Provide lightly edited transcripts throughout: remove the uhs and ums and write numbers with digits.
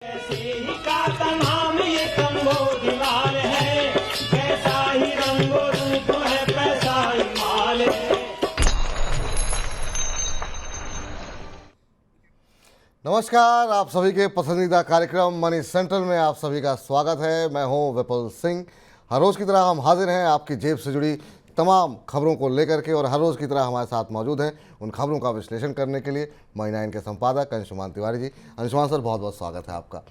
का तमाम ये दीवार है, कैसा ही रंगो रूप है, पैसा ही माल है। नमस्कार, आप सभी के पसंदीदा कार्यक्रम मनी सेंट्रल में आप सभी का स्वागत है। मैं हूं विपुल सिंह। हर रोज़ की तरह हम हाजिर हैं आपकी जेब से जुड़ी तमाम खबरों को लेकर के, और हर रोज़ की तरह हमारे साथ मौजूद हैं उन खबरों का विश्लेषण करने के लिए मनी 9 के संपादक अंशुमान तिवारी जी। अंशुमान सर, बहुत बहुत स्वागत है आपका।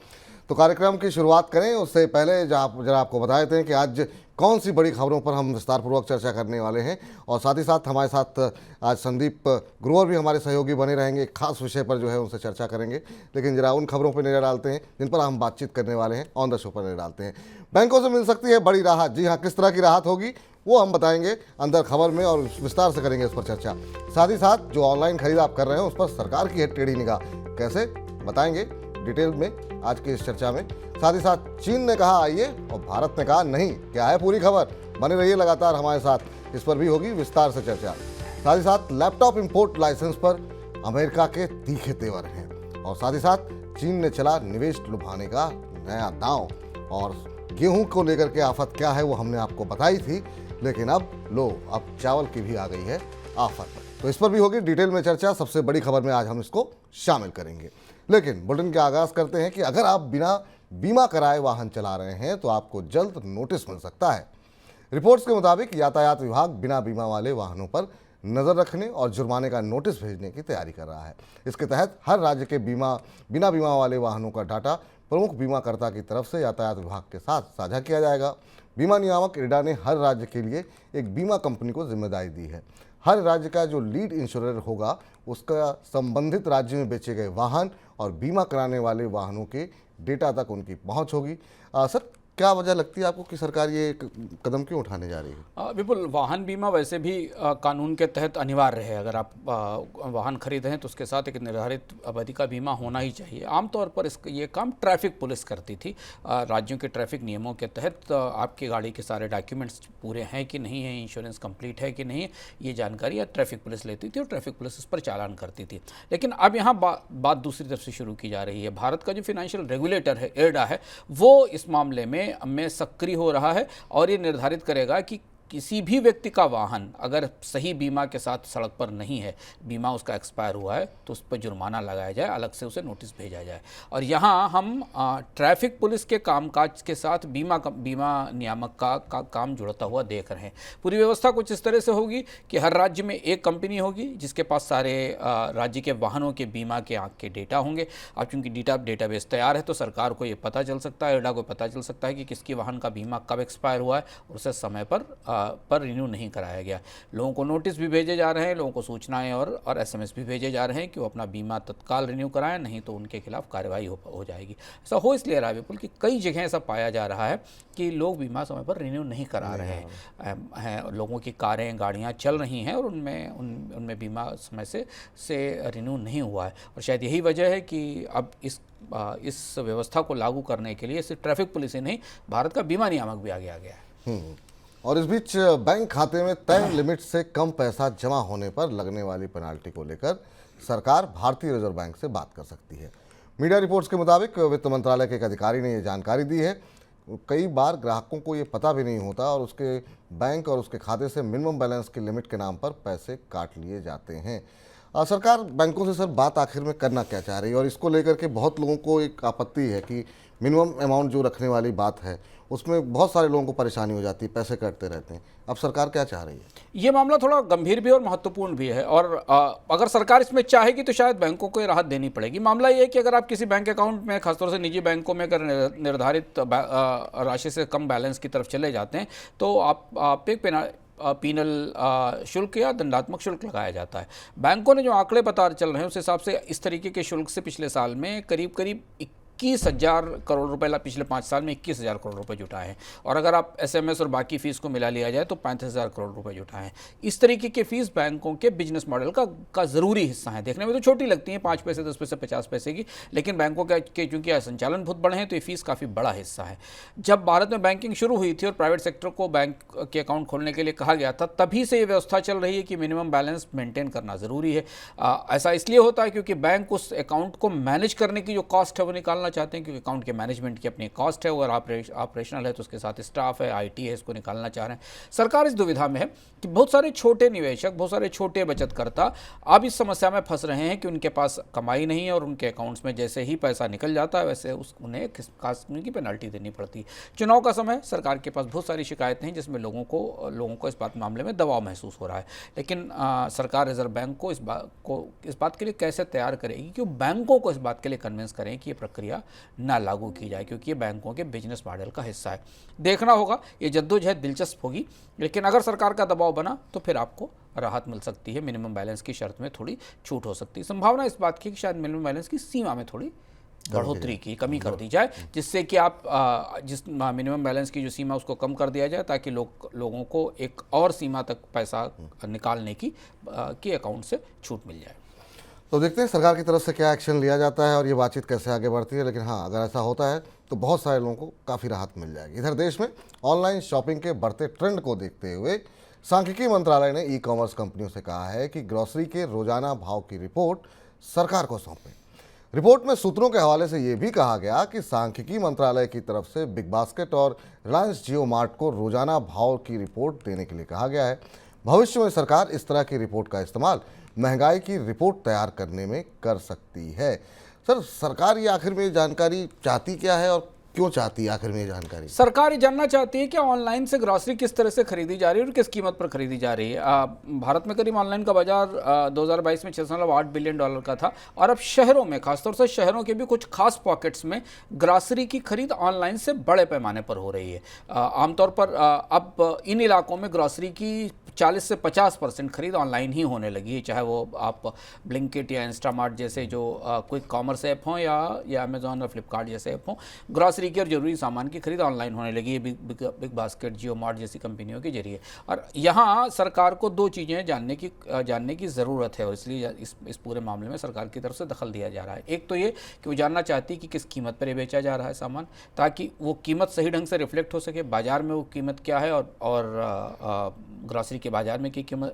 तो कार्यक्रम की शुरुआत करें उससे पहले जरा आपको बताए थे कि आज कौन सी बड़ी खबरों पर हम विस्तारपूर्वक चर्चा करने वाले हैं, और साथ ही साथ हमारे साथ आज संदीप ग्रोवर भी हमारे सहयोगी बने रहेंगे। एक खास विषय पर जो है उनसे चर्चा करेंगे, लेकिन जरा उन खबरों पर नज़र डालते हैं जिन पर हम बातचीत करने वाले हैं। ऑन द शो पर नज़र डालते हैं। बैंकों से मिल सकती है बड़ी राहत। जी हाँ, किस तरह की राहत होगी वो हम बताएंगे अंदर खबर में, और विस्तार से करेंगे उस पर चर्चा। साथ ही साथ जो ऑनलाइन खरीद आप कर रहे हैं उस पर सरकार की है टेढ़ी निगाह, कैसे बताएंगे डिटेल में आज की इस चर्चा में। साथ ही साथ चीन ने कहा आइए और भारत ने कहा नहीं, क्या है पूरी खबर, बने रहिए लगातार हमारे साथ, इस पर भी होगी विस्तार से चर्चा। साथ ही साथ लैपटॉप इंपोर्ट लाइसेंस पर अमेरिका के तीखे तेवर हैं, और साथ ही साथ चीन ने चला निवेश लुभाने का नया दांव, और गेहूं को लेकर के आफत क्या है वो हमने आपको बताई थी, लेकिन अब चावल की भी आ गई है आफत। तो इस पर भी होगी डिटेल में चर्चा। सबसे बड़ी खबर में आज हम इसको शामिल करेंगे, लेकिन बुलेटिन का आगाज करते हैं कि अगर आप बिना बीमा कराए वाहन चला रहे हैं तो आपको जल्द नोटिस मिल सकता है। रिपोर्ट्स के मुताबिक यातायात विभाग बिना बीमा वाले वाहनों पर नज़र रखने और जुर्माने का नोटिस भेजने की तैयारी कर रहा है। इसके तहत हर राज्य के बिना बीमा वाले वाहनों का डाटा प्रमुख बीमाकर्ता की तरफ से यातायात विभाग के साथ साझा किया जाएगा। बीमा नियामक इरडा ने हर राज्य के लिए एक बीमा कंपनी को जिम्मेदारी दी है। हर राज्य का जो लीड इंश्योरर होगा उसका संबंधित राज्य में बेचे गए वाहन और बीमा कराने वाले वाहनों के डेटा तक उनकी पहुंच होगी। सर, क्या वजह लगती है आपको कि सरकार ये कदम क्यों उठाने जा रही है? विपुल, वाहन बीमा वैसे भी कानून के तहत अनिवार्य है। अगर आप वाहन खरीद हैं तो उसके साथ एक निर्धारित अवधि का बीमा होना ही चाहिए। आमतौर पर ये काम ट्रैफिक पुलिस करती थी। राज्यों के ट्रैफिक नियमों के तहत आपकी गाड़ी के सारे डॉक्यूमेंट्स पूरे हैं कि नहीं है, इंश्योरेंस कंप्लीट है कि नहीं, ये जानकारी ट्रैफिक पुलिस लेती थी और ट्रैफिक पुलिस उस पर चालान करती थी। लेकिन अब यहाँ बात दूसरी तरफ से शुरू की जा रही है। भारत का जो फाइनेंशियल रेगुलेटर है, इरडा है, वो इस मामले में सक्रिय हो रहा है और ये निर्धारित करेगा कि किसी भी व्यक्ति का वाहन अगर सही बीमा के साथ सड़क पर नहीं है, बीमा उसका एक्सपायर हुआ है, तो उस पर जुर्माना लगाया जाए, अलग से उसे नोटिस भेजा जाए। और यहाँ हम ट्रैफिक पुलिस के कामकाज के साथ बीमा नियामक का काम जुड़ता हुआ देख रहे हैं। पूरी व्यवस्था कुछ इस तरह से होगी कि हर राज्य में एक कंपनी होगी जिसके पास सारे राज्य के वाहनों के बीमा के आंक के डेटा होंगे। अब चूंकि डेटाबेस तैयार है तो सरकार को ये पता चल सकता है, इरडा को पता चल सकता है कि किसकी वाहन का बीमा कब एक्सपायर हुआ है और उसे समय पर रिन्यू नहीं कराया गया। लोगों को नोटिस भी भेजे जा रहे हैं, लोगों को सूचनाएं और एसएमएस भी भेजे जा रहे हैं कि वो अपना बीमा तत्काल रिन्यू कराएं, नहीं तो उनके खिलाफ कार्रवाई हो जाएगी। ऐसा हो इसलिए रहा है विपुल कि कई जगह ऐसा पाया जा रहा है कि लोग बीमा समय पर रिन्यू नहीं करा रहे हैं। लोगों की कारें, गाड़ियाँ चल रही हैं और उनमें बीमा समय से रिन्यू नहीं हुआ है। और शायद यही वजह है कि अब इस व्यवस्था को लागू करने के लिए सिर्फ ट्रैफिक पुलिस ही नहीं, भारत का बीमा नियामक भी आगे आ गया है। और इस बीच बैंक खाते में तय लिमिट से कम पैसा जमा होने पर लगने वाली पेनाल्टी को लेकर सरकार भारतीय रिजर्व बैंक से बात कर सकती है। मीडिया रिपोर्ट्स के मुताबिक वित्त मंत्रालय के एक अधिकारी ने ये जानकारी दी है। कई बार ग्राहकों को ये पता भी नहीं होता और उसके बैंक और उसके खाते से मिनिमम बैलेंस की लिमिट के नाम पर पैसे काट लिए जाते हैं। सरकार बैंकों से सर बात आखिर में करना क्या चाह रही है, और इसको लेकर के बहुत लोगों को एक आपत्ति है कि मिनिमम अमाउंट जो रखने वाली बात है उसमें बहुत सारे लोगों को परेशानी हो जाती है, पैसे कटते रहते हैं। अब सरकार क्या चाह रही है? ये मामला थोड़ा गंभीर भी और महत्वपूर्ण भी है, और अगर सरकार इसमें चाहेगी तो शायद बैंकों को राहत देनी पड़ेगी। मामला ये है कि अगर आप किसी बैंक अकाउंट में, खासतौर से निजी बैंकों में अगर निर्धारित राशि से कम बैलेंस की तरफ चले जाते हैं तो आप एक पीनल शुल्क या दंडात्मक शुल्क लगाया जाता है। बैंकों ने जो आंकड़े बता चल रहे हैं उस हिसाब से इस तरीके के शुल्क से पिछले साल में करीब 21,000 करोड़ रुपए, पिछले 5 साल में 21,000 करोड़ रुपए जुटाए हैं। और अगर आप एसएमएस और बाकी फीस को मिला लिया जाए तो 35,000 करोड़ रुपए जुटाए हैं। इस तरीके के फीस बैंकों के बिजनेस मॉडल का ज़रूरी हिस्सा है। देखने में तो छोटी लगती हैं, 5 पैसे, 10 पैसे, 50 पैसे की, लेकिन बैंकों के चूंकि संचालन बहुत बड़े हैं तो ये फीस काफ़ी बड़ा हिस्सा है। जब भारत में बैंकिंग शुरू हुई थी और प्राइवेट सेक्टर को बैंक के अकाउंट खोलने के लिए कहा गया था, तभी से ये व्यवस्था चल रही है कि मिनिमम बैलेंस मेंटेन करना ज़रूरी है। ऐसा इसलिए होता है क्योंकि बैंक उस अकाउंट को मैनेज करने की जो कॉस्ट है वो निकालना चाहते हैं, क्योंकि अकाउंट के मैनेजमेंट की अपनी कॉस्ट है, और ऑपरेशनल है तो उसके साथ स्टाफ है, आईटी है, इसको निकालना चाह रहे हैं। सरकार इस दुविधा में है कि बहुत सारे छोटे निवेशक, बहुत सारे छोटे बचतकर्ता अब इस समस्या में फंस रहे हैं कि उनके पास कमाई नहीं है और उनके अकाउंट्स में जैसे ही पैसा निकल जाता है वैसे उन्हें खास की पेनल्टी देनी पड़ती है। चुनाव का समय, सरकार के पास बहुत सारी शिकायतें हैं जिसमें लोगों को इस मामले में दबाव महसूस हो रहा है। लेकिन सरकार रिजर्व बैंक को इस बात के लिए कैसे तैयार करेगी कि बैंकों को इस बात के लिए कन्विंस करें कि ये प्रक्रिया ना लागू की जाए, क्योंकि ये बैंकों के बिजनेस मॉडल का हिस्सा है। देखना होगा, ये जद्दोजहद दिलचस्प होगी, लेकिन अगर सरकार का दबाव बना तो फिर आपको राहत मिल सकती है। मिनिमम बैलेंस की शर्त में थोड़ी छूट हो सकती है। संभावना इस बात की कि शायद मिनिमम बैलेंस की सीमा में थोड़ी बढ़ोतरी की कमी कर दी जाए, जिससे कि आप जिस मिनिमम बैलेंस की जो सीमा उसको कम कर दिया जाए, ताकि लोगों को एक और सीमा तक पैसा निकालने की अकाउंट से छूट मिल जाए। तो देखते हैं सरकार की तरफ से क्या एक्शन लिया जाता है और ये बातचीत कैसे आगे बढ़ती है। लेकिन हाँ, अगर ऐसा होता है तो बहुत सारे लोगों को काफ़ी राहत मिल जाएगी। इधर देश में ऑनलाइन शॉपिंग के बढ़ते ट्रेंड को देखते हुए सांख्यिकी मंत्रालय ने ई-कॉमर्स कंपनियों से कहा है कि ग्रोसरी के रोजाना भाव की रिपोर्ट सरकार को सौंपें। रिपोर्ट में सूत्रों के हवाले से ये भी कहा गया कि सांख्यिकी मंत्रालय की तरफ से बिग बास्केट और रिलायंस जियो मार्ट को रोजाना भाव की रिपोर्ट देने के लिए कहा गया है। भविष्य में सरकार इस तरह की रिपोर्ट का इस्तेमाल महंगाई की रिपोर्ट तैयार करने में कर सकती है। सर, सरकार ये आखिर में जानकारी चाहती क्या है और क्यों चाहती है आखिर में ये जानकारी? सरकार ये जानना चाहती है कि ऑनलाइन से ग्रॉसरी किस तरह से खरीदी जा रही है और किस कीमत पर खरीदी जा रही है। भारत में करीब ऑनलाइन का बाजार 2022 में $6.8 बिलियन का था, और अब शहरों में, खासतौर से शहरों के भी कुछ खास पॉकेट्स में ग्रॉसरी की खरीद ऑनलाइन से बड़े पैमाने पर हो रही है। आमतौर पर अब इन इलाकों में ग्रॉसरी की 40 से 50% खरीद ऑनलाइन ही होने लगी है, चाहे वो आप ब्लिंकिट या इंस्टामार्ट जैसे जो क्विक कॉमर्स ऐप हों या अमेजॉन और फ्लिपकार्ट जैसे ऐप हों। ग्रॉसरी की और जरूरी सामान की खरीद ऑनलाइन होने लगी है बिग बास्केट, जियो मार्ट जैसी कंपनियों के जरिए। और यहाँ सरकार को दो चीज़ें जानने की ज़रूरत है, और इसलिए इस पूरे मामले में सरकार की तरफ से दखल दिया जा रहा है। एक तो ये कि वो जानना चाहती है कि किस कीमत पर ये बेचा जा रहा है सामान, ताकि वो कीमत सही ढंग से रिफ्लेक्ट हो सके, बाजार में वो कीमत क्या है और ग्रॉसरी के बाजार में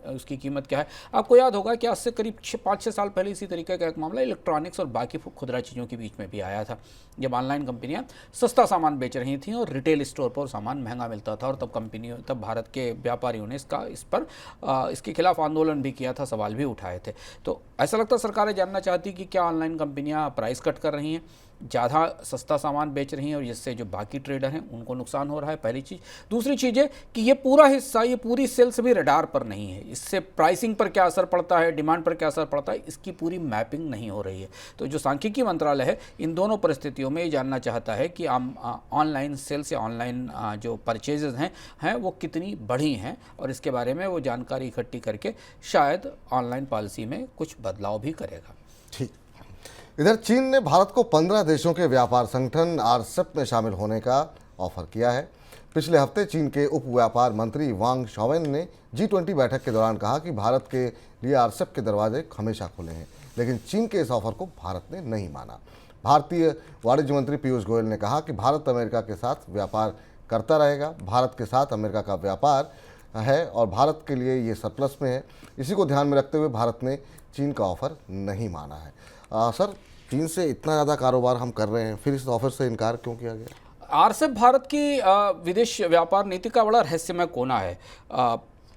उसकी कीमत क्या है। आपको याद होगा कि आज से करीब 5-6 साल पहले इसी तरीके का एक मामला इलेक्ट्रॉनिक्स और बाकी खुदरा चीज़ों के बीच में भी आया था, जब ऑनलाइन कंपनियां सस्ता सामान बेच रही थीं और रिटेल स्टोर पर सामान महंगा मिलता था, और तब भारत के व्यापारियों ने इसके खिलाफ आंदोलन भी किया था, सवाल भी उठाए थे। तो ऐसा लगता है सरकारें जानना चाहती कि क्या ऑनलाइन कंपनियां प्राइस कट कर रही हैं, ज़्यादा सस्ता सामान बेच रही हैं, और जिससे जो बाकी ट्रेडर हैं उनको नुकसान हो रहा है, पहली चीज़। दूसरी चीज़ है कि ये पूरा हिस्सा, ये पूरी सेल्स भी रडार पर नहीं है। इससे प्राइसिंग पर क्या असर पड़ता है, डिमांड पर क्या असर पड़ता है, इसकी पूरी मैपिंग नहीं हो रही है। तो जो सांख्यिकी मंत्रालय है इन दोनों परिस्थितियों में ये जानना चाहता है कि ऑनलाइन सेल्स या ऑनलाइन जो परचेजेज हैं वो कितनी बढ़ी हैं, और इसके बारे में वो जानकारी इकट्ठी करके शायद ऑनलाइन पॉलिसी में कुछ बदलाव भी करेगा। ठीक। इधर चीन ने भारत को 15 देशों के व्यापार संगठन आरसेप में शामिल होने का ऑफर किया है। पिछले हफ्ते चीन के उप व्यापार मंत्री वांग शॉवेन ने G20 बैठक के दौरान कहा कि भारत के लिए आरसेप के दरवाजे हमेशा खुले हैं, लेकिन चीन के इस ऑफर को भारत ने नहीं माना। भारतीय वाणिज्य मंत्री पीयूष गोयल ने कहा कि भारत अमेरिका के साथ व्यापार करता रहेगा। भारत के साथ अमेरिका का व्यापार है और भारत के लिए ये सरप्लस में है। इसी को ध्यान में रखते हुए भारत ने चीन का ऑफर नहीं माना है। सर, चीन से इतना ज़्यादा कारोबार हम कर रहे हैं, फिर इस ऑफर से इनकार क्यों किया गया? आरसेप भारत की विदेश व्यापार नीति का बड़ा रहस्यमय कोना है।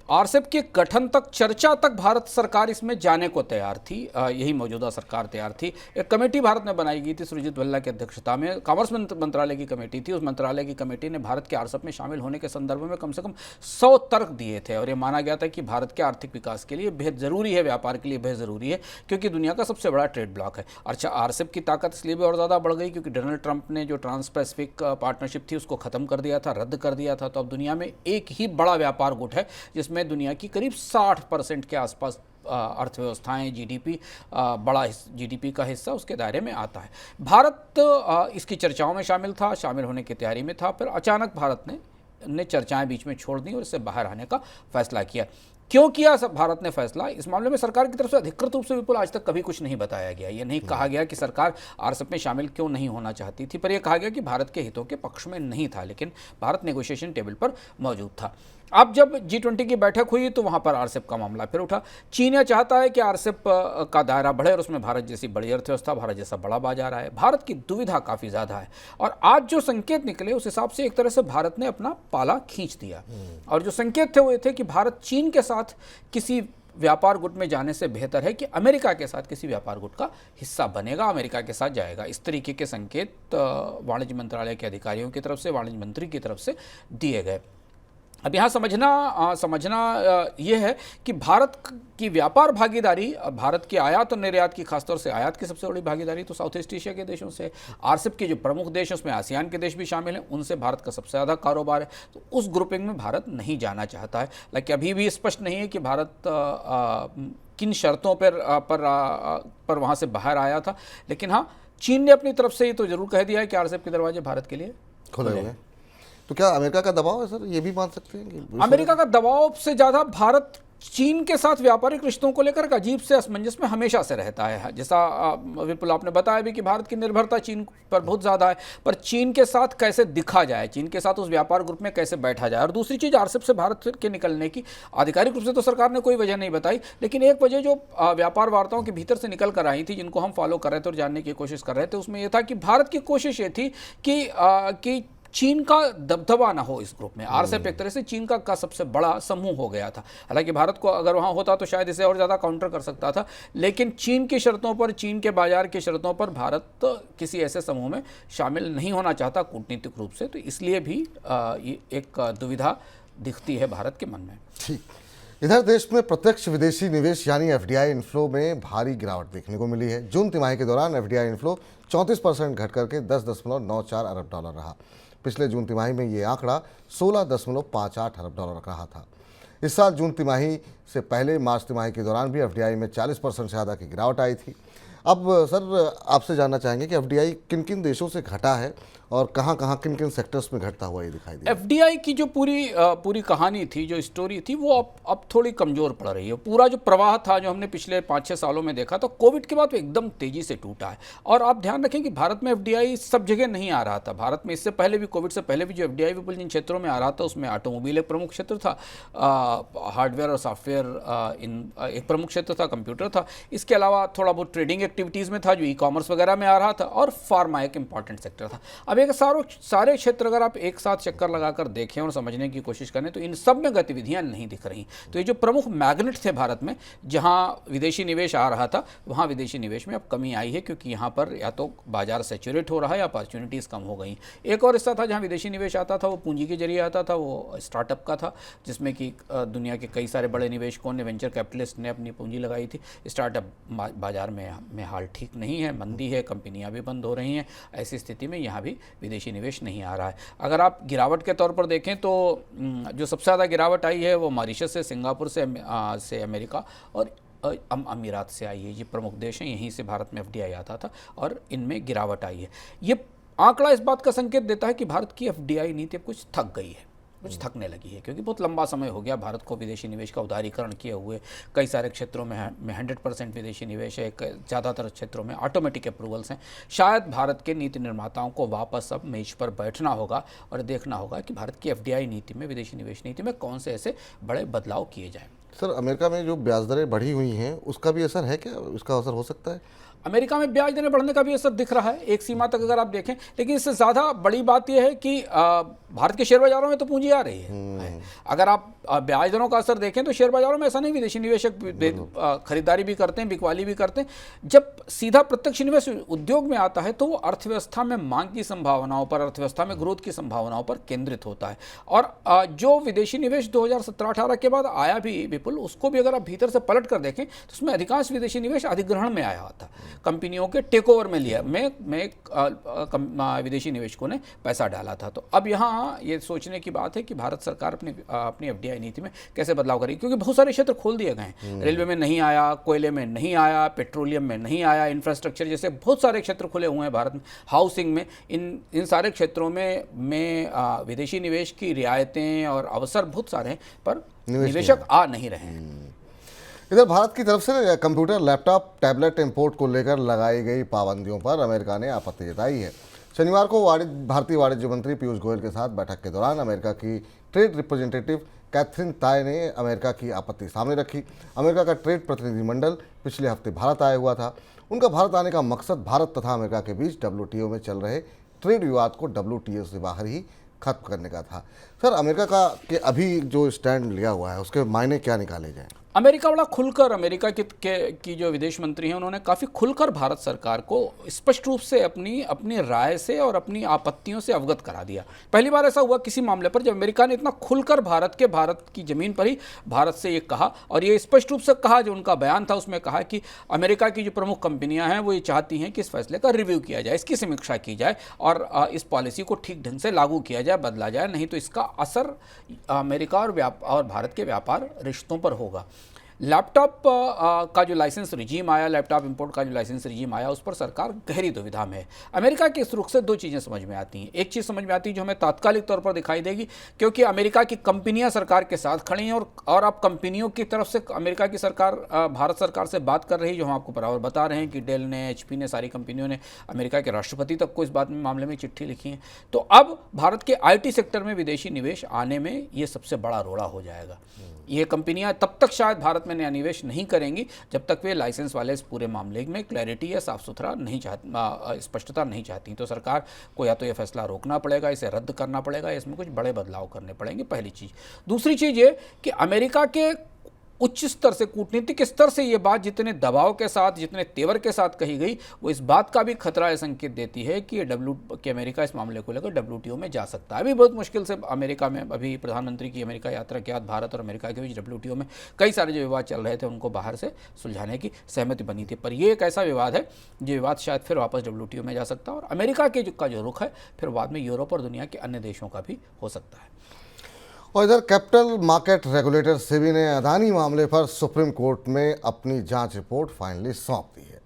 आरसेप के गठन तक, चर्चा तक भारत सरकार इसमें जाने को तैयार थी, यही मौजूदा सरकार तैयार थी। एक कमेटी भारत में बनाई गई थी सुरजीत भल्ला की अध्यक्षता में, कॉमर्स मंत्रालय की कमेटी थी। उस मंत्रालय की कमेटी ने भारत के आरसेप में शामिल होने के संदर्भ में कम से कम 100 तर्क दिए थे, और ये माना गया था कि भारत के आर्थिक विकास के लिए बेहद ज़रूरी है, व्यापार के लिए बेहद ज़रूरी है, क्योंकि दुनिया का सबसे बड़ा ट्रेड ब्लॉक है। अच्छा, आरसेप की ताकत इसलिए भी और ज़्यादा बढ़ गई क्योंकि डोनाल्ड ट्रंप ने जो ट्रांस पैसिफिक पार्टनरशिप थी उसको ख़त्म कर दिया था, रद्द कर दिया था। तो अब दुनिया में एक ही बड़ा व्यापार गुट है जिसमें दुनिया की करीब 60% के आसपास अर्थव्यवस्थाएं, जीडीपी, बड़ा जीडीपी का हिस्सा उसके दायरे में आता है। भारत इसकी चर्चाओं में शामिल होने की तैयारी में था, फिर अचानक भारत ने चर्चाएं बीच में छोड़ दी और इससे बाहर आने का फैसला किया। क्यों किया भारत ने फैसला, इस मामले में सरकार की तरफ से अधिकृत रूप से विपुल आज तक कभी कुछ नहीं बताया गया। ये नहीं कहा गया कि सरकार आरसेप में शामिल क्यों नहीं होना चाहती थी, पर यह कहा गया कि भारत के हितों के पक्ष में नहीं था, लेकिन भारत नेगोशिएशन टेबल पर मौजूद था। अब जब G20 की बैठक हुई तो वहां पर आरसेप का मामला फिर उठा। चीन यह चाहता है कि आरसेप का दायरा बढ़े और उसमें भारत जैसी बड़ी अर्थव्यवस्था, भारत जैसा बड़ा बाजार आए। भारत की दुविधा काफ़ी ज़्यादा है और आज जो संकेत निकले उस हिसाब से एक तरह से भारत ने अपना पाला खींच दिया। और जो संकेत थे वो ये थे कि भारत चीन के साथ किसी व्यापार गुट में जाने से बेहतर है कि अमेरिका के साथ किसी व्यापार गुट का हिस्सा बनेगा, अमेरिका के साथ जाएगा। इस तरीके के संकेत वाणिज्य मंत्रालय के अधिकारियों की तरफ से, वाणिज्य मंत्री की तरफ से दिए गए। अब यहाँ समझना ये है कि भारत की व्यापार भागीदारी, भारत की आयात और निर्यात की, खासतौर से आयात की सबसे बड़ी भागीदारी तो साउथ ईस्ट एशिया के देशों से। आरसेप के जो प्रमुख देश हैं उसमें आसियान के देश भी शामिल हैं, उनसे भारत का सबसे ज़्यादा कारोबार है। तो उस ग्रुपिंग में भारत नहीं जाना चाहता है। लेकिन अभी भी स्पष्ट नहीं है कि भारत किन शर्तों पर वहाँ से बाहर आया था। लेकिन हाँ, चीन ने अपनी तरफ से ये तो जरूर कह दिया है कि आरसेप के दरवाजे भारत के लिए खुले हुए हैं। तो क्या अमेरिका का दबाव है सर, ये भी मान सकते हैं कि अमेरिका का दबाव से ज़्यादा भारत चीन के साथ व्यापारिक रिश्तों को लेकर अजीब से असमंजस में हमेशा से रहता है। जैसा विपुल आपने बताया भी कि भारत की निर्भरता चीन पर बहुत ज़्यादा है, पर चीन के साथ कैसे दिखा जाए, चीन के साथ उस व्यापार ग्रुप में कैसे बैठा जाए। और दूसरी चीज़, आरसेप से भारत के निकलने की आधिकारिक रूप से तो सरकार ने कोई वजह नहीं बताई, लेकिन एक वजह जो व्यापार वार्ताओं के भीतर से निकल कर आई थी, जिनको हम फॉलो कर रहे थे और जानने की कोशिश कर रहे थे, उसमें यह था कि भारत की कोशिश ये थी कि चीन का दबदबा ना हो इस ग्रुप में। आरसेप एक तरह से चीन का सबसे बड़ा समूह हो गया था। हालांकि भारत को अगर वहाँ होता तो शायद इसे और ज़्यादा काउंटर कर सकता था, लेकिन चीन की शर्तों पर, चीन के बाजार की शर्तों पर भारत किसी ऐसे समूह में शामिल नहीं होना चाहता कूटनीतिक रूप से। तो इसलिए भी ये एक दुविधा दिखती है भारत के मन में। ठीक। इधर देश में प्रत्यक्ष विदेशी निवेश यानी एफडीआई इनफ्लो में भारी गिरावट देखने को मिली है। जून तिमाही के दौरान एफडीआई इनफ्लो 34% घट करके 10.94 अरब डॉलर रहा। पिछले जून तिमाही में ये आंकड़ा 16.58 अरब डॉलर रहा था। इस साल जून तिमाही से पहले मार्च तिमाही के दौरान भी एफडीआई में 40% से ज़्यादा की गिरावट आई थी। अब सर आपसे जानना चाहेंगे कि एफडीआई किन किन देशों से घटा है और कहाँ किन किन सेक्टर्स में घटता हुआ ये दिखाई दिया। एफडीआई की जो पूरी कहानी थी, जो स्टोरी थी, वो अब थोड़ी कमज़ोर पड़ रही है। पूरा जो प्रवाह था जो हमने पिछले 5-6 सालों में देखा, तो कोविड के बाद वो एकदम तेज़ी से टूटा है। और आप ध्यान रखें कि भारत में एफडीआई सब जगह नहीं आ रहा था। भारत में इससे पहले भी, कोविड से पहले भी जो एफडीआई विपुल जिन क्षेत्रों में आ रहा था उसमें ऑटोमोबाइल एक प्रमुख क्षेत्र था, हार्डवेयर और सॉफ्टवेयर एक प्रमुख क्षेत्र था, कंप्यूटर था। इसके अलावा थोड़ा बहुत ट्रेडिंग एक्टिविटीज़ में था जो ई-कॉमर्स वगैरह में आ रहा था, और फार्मा एक इंपॉर्टेंट सेक्टर था। अब एक सारे क्षेत्र अगर आप एक साथ चक्कर लगाकर देखें और समझने की कोशिश करें तो इन सब में गतिविधियां नहीं दिख रही। तो ये जो प्रमुख मैग्नेट थे भारत में, जहां विदेशी निवेश आ रहा था, वहां विदेशी निवेश में अब कमी आई है, क्योंकि यहां पर या तो बाजार सैचुरेट हो रहा है या अपॉर्चुनिटीज़ कम हो गई। एक और हिस्सा था जहां विदेशी निवेश आता था, वो पूंजी के जरिए आता था, वो स्टार्टअप का था, जिसमें कि दुनिया के कई सारे बड़े निवेशकों ने, वेंचर कैपिटलिस्ट ने अपनी पूंजी लगाई थी। स्टार्टअप बाजार में हाल ठीक नहीं है, मंदी है, कंपनियां भी बंद हो रही हैं। ऐसी स्थिति में यहाँ भी विदेशी निवेश नहीं आ रहा है। अगर आप गिरावट के तौर पर देखें तो जो सबसे ज़्यादा गिरावट आई है वो मॉरिशस से, सिंगापुर से अमेरिका और अमीरात से आई है। ये प्रमुख देश हैं, यहीं से भारत में एफडीआई आता था और इनमें गिरावट आई है। ये आंकड़ा इस बात का संकेत देता है कि भारत की एफडीआई नीति अब कुछ थक गई है, कुछ थकने लगी है, क्योंकि बहुत लंबा समय हो गया भारत को विदेशी निवेश का उदारीकरण किए हुए। कई सारे क्षेत्रों में 100% विदेशी निवेश है, ज़्यादातर क्षेत्रों में ऑटोमेटिक अप्रूवल्स हैं। शायद भारत के नीति निर्माताओं को वापस अब मेज पर बैठना होगा और देखना होगा कि भारत की एफडीआई नीति में, विदेशी निवेश नीति में कौन से ऐसे बड़े बदलाव किए जाएँ। सर अमेरिका में जो ब्याज दरें बढ़ी हुई हैं उसका भी असर है क्या, उसका असर हो सकता है? अमेरिका में ब्याज दरें बढ़ने का भी असर दिख रहा है एक सीमा तक अगर आप देखें, लेकिन इससे ज़्यादा बड़ी बात यह है कि भारत के शेयर बाजारों में तो पूंजी आ रही है। अगर आप ब्याज दरों का असर देखें तो शेयर बाजारों में ऐसा नहीं, विदेशी निवेशक खरीदारी भी करते हैं, बिकवाली भी करते हैं। जब सीधा प्रत्यक्ष निवेश उद्योग में आता है तो वो अर्थव्यवस्था में मांग की संभावनाओं पर, अर्थव्यवस्था में ग्रोथ की संभावनाओं पर केंद्रित होता है। और जो विदेशी निवेश 2017-18 के बाद आया भी विपुल, उसको भी अगर आप भीतर से पलट कर देखें तो उसमें अधिकांश विदेशी निवेश अधिग्रहण में आया था, कंपनियों के टेक ओवर में लिया विदेशी निवेशकों ने पैसा डाला था। तो अब यहाँ ये सोचने की बात है कि भारत सरकार अपनी एफडीआई नीति में कैसे बदलाव करेगी, क्योंकि बहुत सारे क्षेत्र खोल दिए गए हैं। रेलवे में नहीं आया, कोयले में नहीं आया, पेट्रोलियम में नहीं आया, इंफ्रास्ट्रक्चर जैसे बहुत सारे क्षेत्र खुले हुए हैं भारत में, हाउसिंग में, इन सारे क्षेत्रों में विदेशी निवेश की रियायतें और अवसर बहुत सारे हैं, पर निवेशक आ नहीं रहे हैं। इधर भारत की तरफ से कंप्यूटर, लैपटॉप, टैबलेट इंपोर्ट को लेकर लगाई गई पाबंदियों पर अमेरिका ने आपत्ति जताई है। शनिवार को भारतीय वाणिज्य मंत्री पीयूष गोयल के साथ बैठक के दौरान अमेरिका की ट्रेड रिप्रेजेंटेटिव कैथरीन ताय ने अमेरिका की आपत्ति सामने रखी। अमेरिका का ट्रेड प्रतिनिधिमंडल पिछले हफ्ते भारत आया हुआ था। उनका भारत आने का मकसद भारत तथा अमेरिका के बीच WTO में चल रहे ट्रेड विवाद को WTO से बाहर ही खत्म करने का था। सर, अमेरिका का के अभी जो स्टैंड लिया हुआ है उसके मायने क्या निकाले जाएं? अमेरिका बड़ा खुलकर, अमेरिका की जो विदेश मंत्री हैं उन्होंने काफ़ी खुलकर भारत सरकार को स्पष्ट रूप से अपनी राय से और अपनी आपत्तियों से अवगत करा दिया। पहली बार ऐसा हुआ किसी मामले पर जब अमेरिका ने इतना खुलकर भारत की ज़मीन पर ही भारत से ये कहा, और ये स्पष्ट रूप से कहा। जो उनका बयान था उसमें कहा कि अमेरिका की जो प्रमुख कंपनियां हैं वो ये चाहती हैं कि इस फैसले का रिव्यू किया जाए, इसकी समीक्षा की जाए और इस पॉलिसी को ठीक ढंग से लागू किया जाए, बदला जाए, नहीं तो इसका असर अमेरिका और भारत के व्यापार रिश्तों पर होगा। लैपटॉप का जो लाइसेंस रिजीम आया, लैपटॉप इंपोर्ट का जो लाइसेंस रिजीम आया, उस पर सरकार गहरी दुविधा में है। अमेरिका के इस रुख से दो चीज़ें समझ में आती हैं। एक चीज़ समझ में आती है जो हमें तात्कालिक तौर पर दिखाई देगी, क्योंकि अमेरिका की कंपनियां सरकार के साथ खड़ी हैं और अब कंपनियों की तरफ से अमेरिका की सरकार भारत सरकार से बात कर रही है, जो हम आपको बराबर बता रहे हैं कि डेल ने, HP ने, सारी कंपनियों ने अमेरिका के राष्ट्रपति तक को इस बात में मामले में चिट्ठी लिखी है। तो अब भारत के IT सेक्टर में विदेशी निवेश आने में ये सबसे बड़ा रोड़ा हो जाएगा। ये कंपनियां तब तक शायद भारत में नया निवेश नहीं करेंगी जब तक वे लाइसेंस वाले इस पूरे मामले में क्लैरिटी या साफ सुथरा नहीं चाहती, स्पष्टता नहीं चाहती। तो सरकार को या तो ये फैसला रोकना पड़ेगा, इसे रद्द करना पड़ेगा, इसमें कुछ बड़े बदलाव करने पड़ेंगे, पहली चीज़। दूसरी चीज़ ये कि अमेरिका के उच्च स्तर से, कूटनीतिक स्तर से ये बात जितने दबाव के साथ, जितने तेवर के साथ कही गई, वो इस बात का भी खतरा या संकेत देती है कि अमेरिका इस मामले को लेकर WTO में जा सकता है। अभी बहुत मुश्किल से अमेरिका में, अभी प्रधानमंत्री की अमेरिका यात्रा के बाद भारत और अमेरिका के बीच WTO में कई सारे जो विवाद चल रहे थे उनको बाहर से सुलझाने की सहमति बनी थी। पर ये एक ऐसा विवाद है जो विवाद शायद फिर वापस WTO में जा सकता है और अमेरिका का जो रुख है फिर बाद में यूरोप और दुनिया के अन्य देशों का भी हो सकता है। और इधर कैपिटल मार्केट रेगुलेटर सेबी ने अदानी मामले पर सुप्रीम कोर्ट में अपनी जांच रिपोर्ट फाइनली सौंप दी है।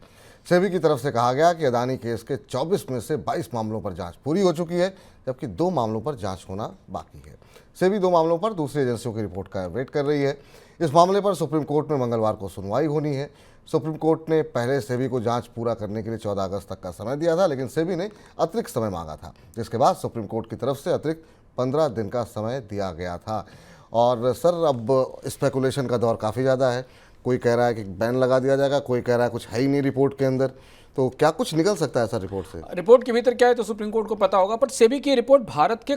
सेबी की तरफ से कहा गया कि अदानी केस के 24 में से 22 मामलों पर जांच पूरी हो चुकी है, जबकि 2 मामलों पर जांच होना बाकी है। सेबी 2 मामलों पर दूसरी एजेंसियों की रिपोर्ट का वेट कर रही है। इस मामले पर सुप्रीम कोर्ट में मंगलवार को सुनवाई होनी है। सुप्रीम कोर्ट ने पहले सेबी को जांच पूरा करने के लिए 14 अगस्त तक का समय दिया था, लेकिन सेबी ने अतिरिक्त समय मांगा था, जिसके बाद सुप्रीम कोर्ट की तरफ से अतिरिक्त 15 दिन का समय दिया गया था। और सर, अब स्पेकुलेशन का दौर काफ़ी ज़्यादा है। कोई कह रहा है कि बैन लगा दिया जाएगा, कोई कह रहा है कुछ है ही नहीं रिपोर्ट के अंदर। तो क्या कुछ निकल सकता है सर रिपोर्ट से? रिपोर्ट के भीतर क्या है तो सुप्रीम कोर्ट को पता होगा, पर सेबी की रिपोर्ट भारत के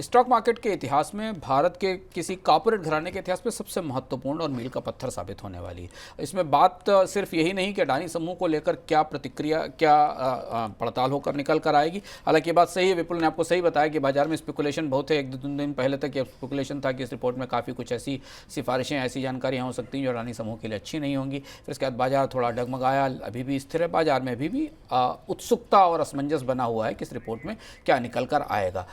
स्टॉक मार्केट के इतिहास में, भारत के किसी कॉर्पोरेट घराने के इतिहास में सबसे महत्वपूर्ण और मील का पत्थर साबित होने वाली है। इसमें बात सिर्फ यही नहीं कि अडानी समूह को लेकर क्या प्रतिक्रिया, क्या पड़ताल होकर निकल कर आएगी। हालांकि ये बात सही है, विपुल ने आपको सही बताया कि बाजार में स्पेकुलेशन बहुत है। 1-2 दिन पहले तक ये स्पेकुलेशन था कि इस रिपोर्ट में काफ़ी कुछ ऐसी सिफारिशें, ऐसी जानकारियाँ हो सकती हैं जो अडानी समूह के लिए अच्छी नहीं होंगी। फिर इसके बाद बाजार थोड़ा डगमगाया, अभी भी स्थिर है। बाजार में अभी भी उत्सुकता और असमंजस बना हुआ है कि इस रिपोर्ट में क्या निकल कर आएगा।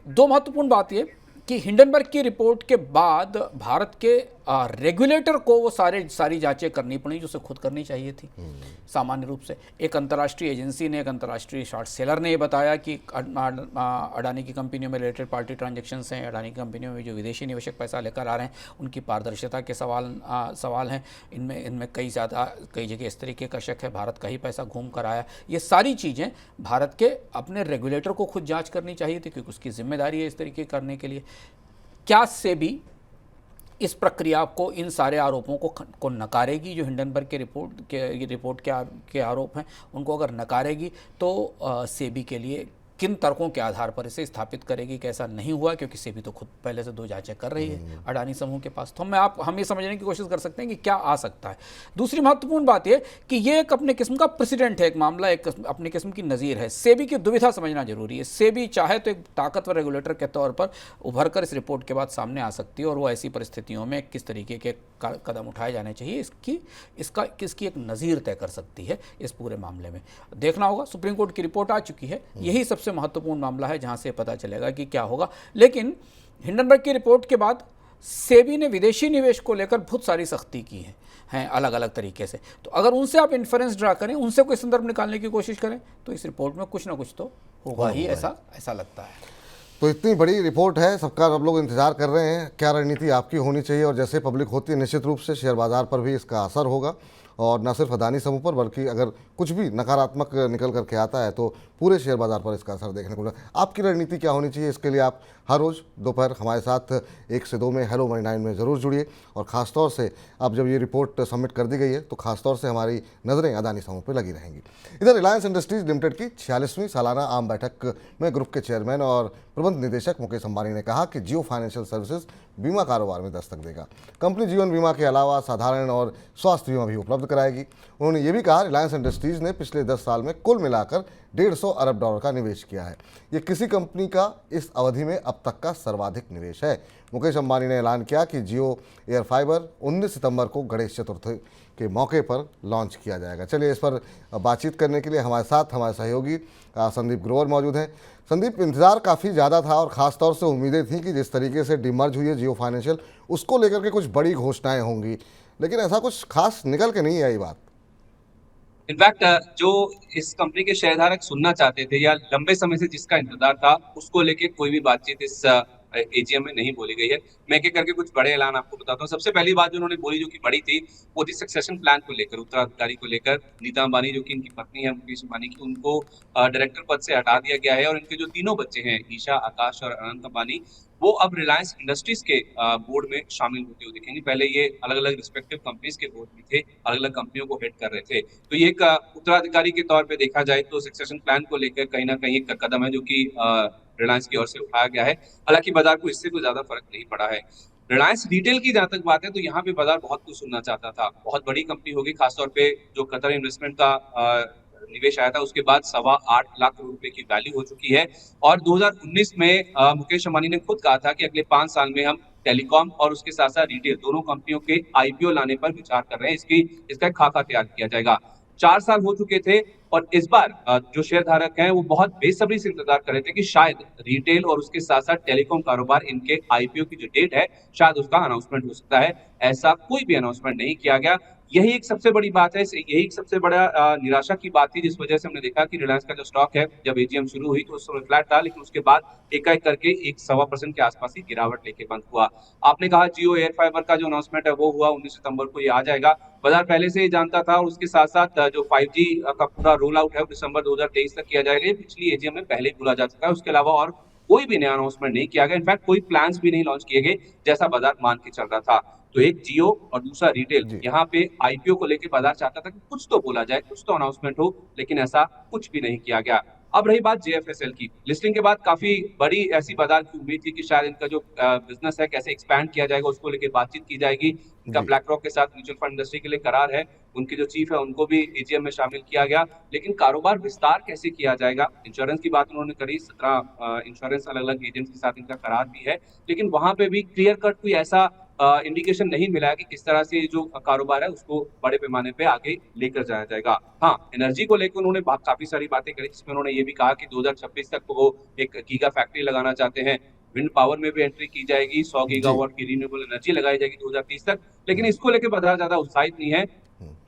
2 महत्वपूर्ण बात ये कि हिंडनबर्ग की रिपोर्ट के बाद भारत के रेगुलेटर को वो सारी जांचें करनी पड़ी जो उसे खुद करनी चाहिए थी सामान्य रूप से। एक अंतर्राष्ट्रीय एजेंसी ने, एक अंतर्राष्ट्रीय शॉर्ट सेलर ने ये बताया कि अडानी की कंपनियों में रिलेटेड पार्टी ट्रांजैक्शंस हैं, अडानी की कंपनियों में जो विदेशी निवेशक पैसा लेकर आ रहे हैं उनकी पारदर्शिता के सवाल हैं। इनमें कई जगह इस तरीके का शक है भारत का ही पैसा घूम कर आया। ये सारी चीज़ें भारत के अपने रेगुलेटर को खुद जाँच करनी चाहिए थी, क्योंकि उसकी जिम्मेदारी है इस तरीके करने के लिए। क्या सेबी इस प्रक्रिया को, इन सारे आरोपों को नकारेगी जो हिंडनबर्ग के रिपोर्ट के आरोप हैं, उनको अगर नकारेगी तो सेबी के लिए किन तर्कों के आधार पर इसे स्थापित करेगी कि ऐसा नहीं हुआ, क्योंकि सेबी तो खुद पहले से 2 जांचें कर रही है अडानी समूह के पास। तो हम ये समझने की कोशिश कर सकते हैं कि क्या आ सकता है। दूसरी महत्वपूर्ण बात यह कि ये एक अपने किस्म का प्रेसिडेंट है, एक मामला, एक अपनी किस्म की नज़ीर है। सेबी की दुविधा समझना जरूरी है। सेबी चाहे तो एक ताकतवर रेगुलेटर के तौर पर उभर कर इस रिपोर्ट के बाद सामने आ सकती है और वो ऐसी परिस्थितियों में किस तरीके के कदम उठाए जाने चाहिए इसकी एक नज़ीर तय कर सकती है। इस पूरे मामले में देखना होगा। सुप्रीम कोर्ट की रिपोर्ट आ चुकी है, यही सबसे महत्वपूर्ण मामला है जहां से पता चलेगा कि क्या होगा। लेकिन हिंडनबर्ग की रिपोर्ट के बाद सेबी ने विदेशी निवेश को लेकर बहुत सारी सख्ती की हैं अलग अलग तरीके से। तो अगर उनसे आप इन्फ्रेंस ड्रा करें, उनसे कोई संदर्भ निकालने की कोशिश करें, तो इस रिपोर्ट में कुछ ना कुछ तो होगा ही, ऐसा लगता है। तो इतनी बड़ी रिपोर्ट है, सबका अब लोग इंतजार कर रहे हैं क्या रणनीति आपकी होनी चाहिए, और जैसे पब्लिक होती है निश्चित रूप से शेयर बाजार पर भी इसका असर होगा। और न सिर्फ अदानी समूह पर बल्कि अगर कुछ भी नकारात्मक निकल करके आता है तो पूरे शेयर बाजार पर इसका असर देखने को मिला। आपकी रणनीति क्या होनी चाहिए, इसके लिए आप हर रोज़ दोपहर हमारे साथ 1 से 2 में हेलो मनी 9 में ज़रूर जुड़िए। और ख़ासतौर से अब जब ये रिपोर्ट सबमिट कर दी गई है तो ख़ासतौर से हमारी नज़रें अदानी समूह पर लगी रहेंगी। इधर रिलायंस इंडस्ट्रीज लिमिटेड की 46वीं सालाना आम बैठक में ग्रुप के चेयरमैन और प्रबंध निदेशक मुकेश अंबानी ने कहा कि जियो फाइनेंशियल सर्विसेज बीमा कारोबार में दस्तक देगा। कंपनी जीवन बीमा के अलावा साधारण और स्वास्थ्य बीमा भी उपलब्ध कराएगी। उन्होंने ये भी कहा रिलायंस इंडस्ट्रीज ने पिछले 10 साल में कुल मिलाकर $150 अरब का निवेश किया है। ये किसी कंपनी का इस अवधि में अब तक का सर्वाधिक निवेश है। मुकेश अंबानी ने ऐलान किया कि जियो एयर फाइबर 19 सितंबर को गणेश चतुर्थी के मौके पर लॉन्च किया जाएगा। चलिए इस पर बातचीत करने के लिए हमारे साथ हमारे सहयोगी संदीप ग्रोवर मौजूद हैं। संदीप, इंतज़ार काफ़ी ज़्यादा था और ख़ास तौर से उम्मीदें थी कि जिस तरीके से डिमर्ज हुई है जियो फाइनेंशियल, उसको लेकर के कुछ बड़ी घोषणाएं होंगी, लेकिन ऐसा कुछ खास निकल के नहीं आई बात। इनफैक्ट जो इस कंपनी के शेयरधारक सुनना चाहते थे या लंबे समय से जिसका इंतजार था, उसको लेके कोई भी बातचीत इस एजीएम में नहीं बोली गई है। मैं एक करके कुछ बड़े ऐलान आपको बताता हूँ। सबसे पहली बात जो उन्होंने बोली, जो कि बड़ी थी, वो थी सक्सेशन प्लान को लेकर, उत्तराधिकारी को लेकर। नीता अंबानी जो कि इनकी पत्नी है मुकेश अंबानी की, उनको डायरेक्टर पद से हटा दिया गया है और इनके जो तीनों बच्चे हैं, ईशा, आकाश और अनंत अंबानी, वो अब रिलायंस इंडस्ट्रीज के बोर्ड में शामिल होते हुए दिखेंगे। पहले ये अलग अलग रिस्पेक्टिव कंपनीज के बोर्ड में थे, अलग अलग कंपनियों को हेड कर रहे थे। तो ये एक उत्तराधिकारी के तौर पे देखा जाए तो सक्सेशन प्लान को लेकर कहीं ना कहीं एक कदम है जो कि रिलायंस की ओर से उठाया गया है। हालांकि बाजार को इससे कोई ज्यादा फर्क नहीं पड़ा है। रिलायंस रिटेल की जहां तक बात है तो यहाँ पे बाजार बहुत कुछ सुनना चाहता था। बहुत बड़ी कंपनी होगी, खासतौर पे जो कतर इन्वेस्टमेंट का निवेश आया था उसके बाद 8.25 लाख करोड़ रुपए की वैल्यू हो चुकी है। और 2019 में मुकेश अंबानी ने खुद कहा था कि अगले 5 साल में हम टेलीकॉम और उसके साथ साथ रिटेल दोनों कंपनियों के आईपीओ लाने पर विचार कर रहे हैं। इसका खाका तैयार किया जाएगा। 4 साल हो चुके थे और इस बार जो शेयरधारक हैं वो बहुत बेसब्री से इंतजार कर रहे थे कि शायद रिटेल और उसके साथ साथ टेलीकॉम कारोबार, इनके आईपीओ की जो डेट है, शायद उसका अनाउंसमेंट हो सकता है। ऐसा कोई भी अनाउंसमेंट नहीं किया गया। यही एक सबसे बड़ी बात है, यही एक सबसे बड़ा निराशा की बात थी, जिस वजह से हमने देखा कि रिलायंस का जो स्टॉक है, जब एजीएम शुरू हुई तो उस समय फ्लैट था, लेकिन उसके बाद एकाएक करके 1.25% के आसपास ही गिरावट लेके बंद हुआ। आपने कहा जियो एयर फाइबर का जो अनाउंसमेंट है वो हुआ 19 सितंबर को, ये आ जाएगा। बाजार पहले से ही जानता था। और उसके साथ साथ जो 5G का पूरा रोल आउट है वो दिसंबर 2023 तक किया जाएगा। ये पिछली एजीएम में पहले ही बोला जा चुका है। उसके अलावा और कोई भी नया अनाउंसमेंट नहीं किया गया। इनफैक्ट कोई प्लान्स भी नहीं लॉन्च किए गए, जैसा बाजार मान के चल रहा था। तो एक जियो और दूसरा रिटेल, यहाँ पे आईपीओ को लेकर बाजार चाहता था कि कुछ तो बोला जाए, कुछ तो अनाउंसमेंट हो, लेकिन ऐसा कुछ भी नहीं किया गया। अब रही बात जेएफएसएल की, लिस्टिंग के बाद काफी बड़ी ऐसी बाजार की उम्मीद थी कि शायद इनका जो बिजनेस है कैसे एक्सपैंड किया जाएगा, उसको लेकर बातचीत की जाएगी। इनका ब्लैक रॉक के साथ म्यूचुअल फंड इंडस्ट्री के लिए करार है। उनके जो चीफ है उनको भी एजीएम में शामिल किया गया। लेकिन कारोबार विस्तार कैसे किया जाएगा, इंश्योरेंस की बात उन्होंने करी। 17 इंश्योरेंस अलग अलग एजेंट्स के साथ इनका करार भी है, लेकिन वहां पे भी क्लियर कट कोई ऐसा इंडिकेशन नहीं मिला है कि किस तरह से जो कारोबार है उसको बड़े पैमाने पे आगे लेकर जाया जाएगा। हाँ, एनर्जी को लेकर उन्होंने काफी सारी बातें करी, जिसमें उन्होंने ये भी कहा कि 2026 तक वो एक गीगा फैक्ट्री लगाना चाहते हैं। विंड पावर में भी एंट्री की जाएगी, 100 गीगावाट की रिन्यूएबल एनर्जी लगाई जाएगी 2030 तक। लेकिन इसको लेकर बाजार ज्यादा उत्साहित नहीं है।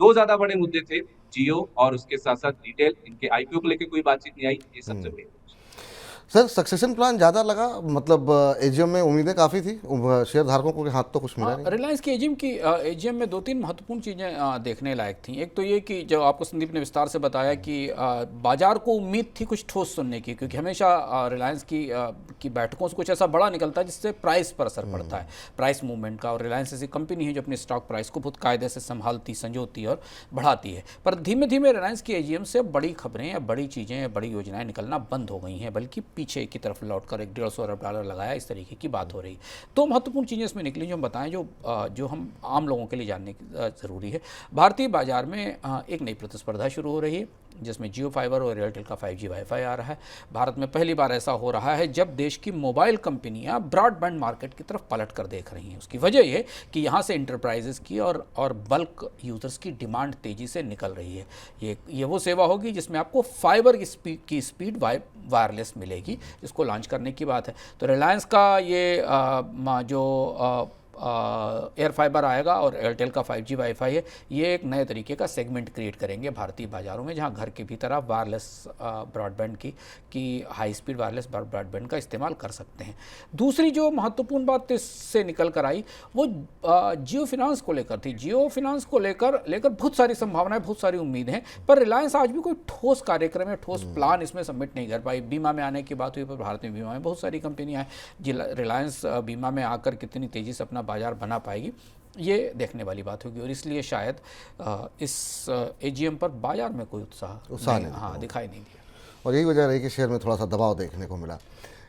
2 ज्यादा बड़े मुद्दे थे, जियो और उसके साथ साथ रिटेल। इनके आईपीओ को लेकर कोई बातचीत नहीं आई। ये सबसे बड़ी सर, सक्सेशन प्लान ज़्यादा लगा, मतलब एजीएम में उम्मीदें काफ़ी थी, शेयर धारकों को हाथ तो कुछ मिला नहीं। रिलायंस की एजीएम में 2-3 महत्वपूर्ण चीज़ें देखने लायक थी। एक तो ये कि जो आपको संदीप ने विस्तार से बताया कि बाजार को उम्मीद थी कुछ ठोस सुनने की, क्योंकि हमेशा रिलायंस की बैठकों से कुछ ऐसा बड़ा निकलता है जिससे प्राइस पर असर पड़ता है, प्राइस मूवमेंट का। और रिलायंस ऐसी कंपनी है जो अपने स्टॉक प्राइस को बहुत कायदे से संभालती, संजोती और बढ़ाती है। पर धीमे धीमे रिलायंस की एजीएम से बड़ी खबरें या बड़ी चीज़ें या बड़ी योजनाएं निकलना बंद हो गई हैं, बल्कि पीछे की तरफ लौटकर $150 अरब लगाया, इस तरीके की बात हो रही। तो महत्वपूर्ण चीज़ें इसमें निकली जो हम बताएं, जो हम आम लोगों के लिए जानने की ज़रूरी है। भारतीय बाजार में एक नई प्रतिस्पर्धा शुरू हो रही है, जिसमें जियो फाइबर और एयरटेल का 5G वाईफाई आ रहा है। भारत में पहली बार ऐसा हो रहा है जब देश की मोबाइल कंपनियां ब्रॉडबैंड मार्केट की तरफ पलट कर देख रही हैं। उसकी वजह यह कि यहाँ से इंटरप्राइजेस की और बल्क यूजर्स की डिमांड तेज़ी से निकल रही है। ये वो सेवा होगी जिसमें आपको फाइबर की स्पीड वायरलेस मिलेगी, जिसको लॉन्च करने की बात है। तो रिलायंस का ये जो एयर फाइबर आएगा और एयरटेल का 5G वाईफाई है, ये एक नए तरीके का सेगमेंट क्रिएट करेंगे भारतीय बाज़ारों में, जहां घर के भीतर आप वायरलेस ब्रॉडबैंड की हाई स्पीड वायरलेस ब्रॉडबैंड का इस्तेमाल कर सकते हैं। दूसरी जो महत्वपूर्ण बात इससे निकल कर आई वो जियो फिनांस को लेकर थी। जियो फिनांस को लेकर बहुत सारी संभावनाएं, बहुत सारी उम्मीदें हैं, पर रिलायंस आज भी कोई ठोस कार्यक्रम या ठोस प्लान इसमें सबमिट नहीं कर पाई। बीमा में आने की बात हुई, पर भारत में बीमा में बहुत सारी कंपनियां हैं। रिलायंस बीमा में आकर कितनी तेज़ी से अपना बाजार बना पाएगी, ये देखने वाली बात होगी, और इसलिए शायद इस एजीएम पर बाजार में कोई उत्साह नहीं दिखाई नहीं दिया, और यही वजह रही कि शेयर में थोड़ा सा दबाव देखने को मिला।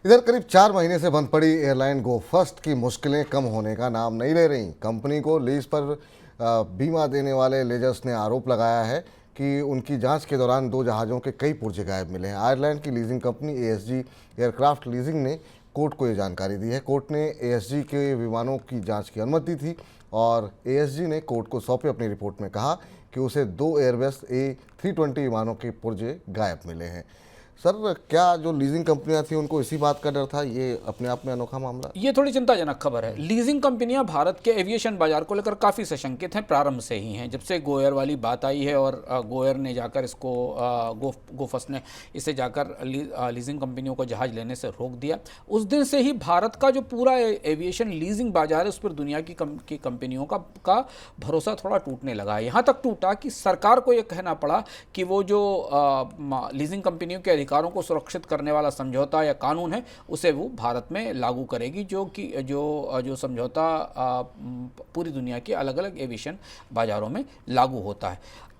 इधर करीब 4 महीने से बंद पड़ी एयरलाइन गो फर्स्ट की मुश्किलें कम होने का नाम नहीं ले रही। कंपनी को लीज पर बीमा देने वाले लेजर्स ने आरोप लगाया है कि उनकी जांच के दौरान 2 जहाज़ों के कई पुर्जे गायब मिले हैं। आयरलैंड की leasing company ASG aircraft leasing ने कोर्ट को ये जानकारी दी है। कोर्ट ने ASG के विमानों की जांच की अनुमति दी थी और ASG ने कोर्ट को सौंपे अपनी रिपोर्ट में कहा कि उसे 2 एयरबस A320 विमानों के पुर्जे गायब मिले हैं। सर, क्या जो लीजिंग कंपनियां थी उनको इसी बात का डर था? ये अपने आप में अनोखा मामला। ये थोड़ी चिंताजनक खबर है। लीजिंग कंपनियां भारत के एविएशन बाजार को लेकर काफ़ी सशंकित हैं, प्रारंभ से ही हैं। जब से गोएयर वाली बात आई है और गोएयर ने जाकर इसको गोफस्ट ने इसे जाकर लीजिंग कंपनियों को जहाज लेने से रोक दिया, उस दिन से ही भारत का जो पूरा एविएशन लीजिंग बाजार है उस पर दुनिया की कंपनियों का भरोसा थोड़ा टूटने लगा है। यहाँ तक टूटा कि सरकार को यह कहना पड़ा कि वो जो लीजिंग कंपनियों के अधिकारों को सुरक्षित करने वाला समझौता या कानून है उसे वो भारत में लागू करेगी, जो समझौता पूरी दुनिया के अलग अलग एविएशन बाजारों में लागू होता है।